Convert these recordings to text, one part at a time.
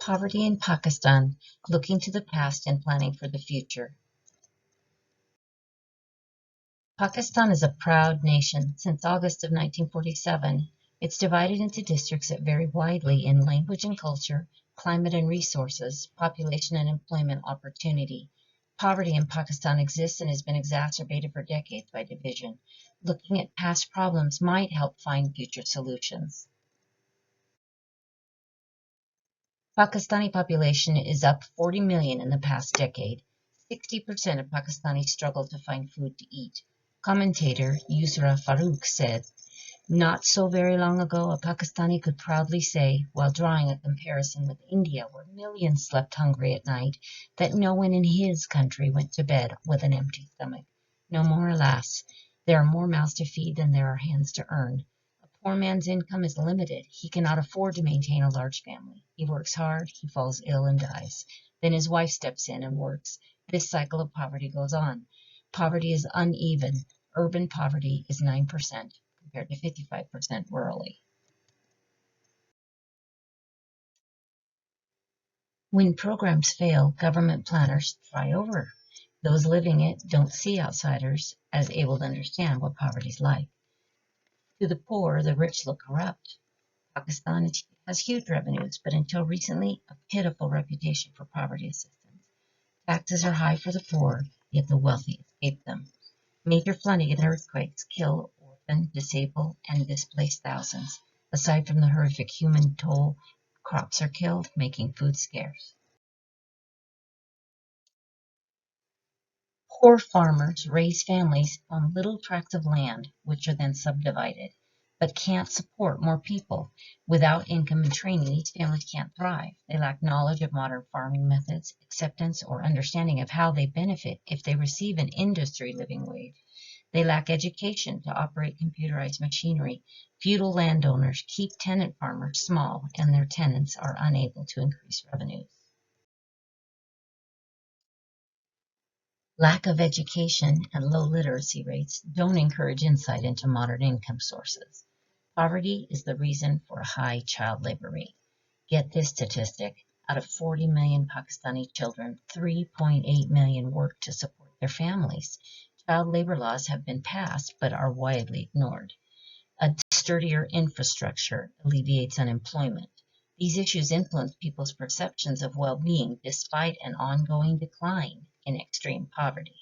Poverty in Pakistan, looking to the past and planning for the future. Pakistan is a proud nation. Since August of 1947, it's divided into districts that vary widely in language and culture, climate and resources, population and employment opportunity. Poverty in Pakistan exists and has been exacerbated for decades by division. Looking at past problems might help find future solutions. Pakistani population is up 40 million in the past decade. 60% of Pakistanis struggle to find food to eat. Commentator Yusra Farooq said, "Not so very long ago, a Pakistani could proudly say, while drawing a comparison with India, where millions slept hungry at night, that no one in his country went to bed with an empty stomach. No more, alas. There are more mouths to feed than there are hands to earn. A poor man's income is limited. He cannot afford to maintain a large family. He works hard, he falls ill and dies. Then his wife steps in and works. This cycle of poverty goes on. Poverty is uneven. Urban poverty is 9%. Compared to 55% rurally. When programs fail, government planners try over. Those living it don't see outsiders as able to understand what poverty is like. To the poor, the rich look corrupt. Pakistan has huge revenues, but until recently, a pitiful reputation for poverty assistance. Taxes are high for the poor, yet the wealthy escape them. Major flooding and earthquakes kill, orphan, disable, and displace thousands. Aside from the horrific human toll, crops are killed, making food scarce. Poor farmers raise families on little tracts of land, which are then subdivided, but can't support more people. Without income and training, these families can't thrive. They lack knowledge of modern farming methods, acceptance, or understanding of how they benefit if they receive an industry living wage. They lack education to operate computerized machinery. Feudal landowners keep tenant farmers small, and their tenants are unable to increase revenues. Lack of education and low literacy rates don't encourage insight into modern income sources. Poverty is the reason for a high child labor rate. Get this statistic: out of 40 million Pakistani children, 3.8 million work to support their families. Child labor laws have been passed but are widely ignored. A sturdier infrastructure alleviates unemployment. These issues influence people's perceptions of well-being despite an ongoing decline in extreme poverty.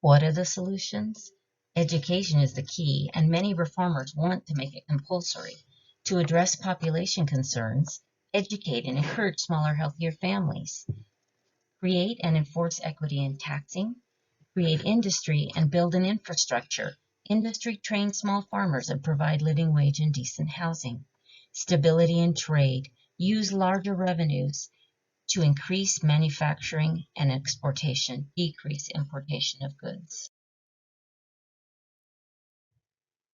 What are the solutions? Education is the key, and many reformers want to make it compulsory. To address population concerns, educate and encourage smaller, healthier families. Create and enforce equity in taxing. Create industry and build an infrastructure. Industry train small farmers and provide living wage and decent housing. Stability in trade. Use larger revenues to increase manufacturing and exportation, decrease importation of goods.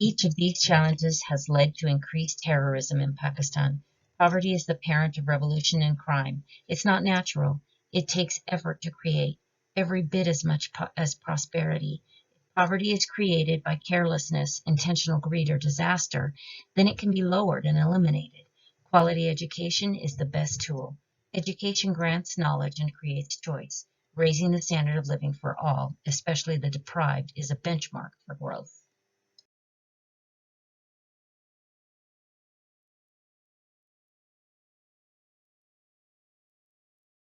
Each of these challenges has led to increased terrorism in Pakistan. Poverty is the parent of revolution and crime. It's not natural. It takes effort to create, every bit as much as prosperity. If poverty is created by carelessness, intentional greed, or disaster, then it can be lowered and eliminated. Quality education is the best tool. Education grants knowledge and creates choice. Raising the standard of living for all, especially the deprived, is a benchmark for growth.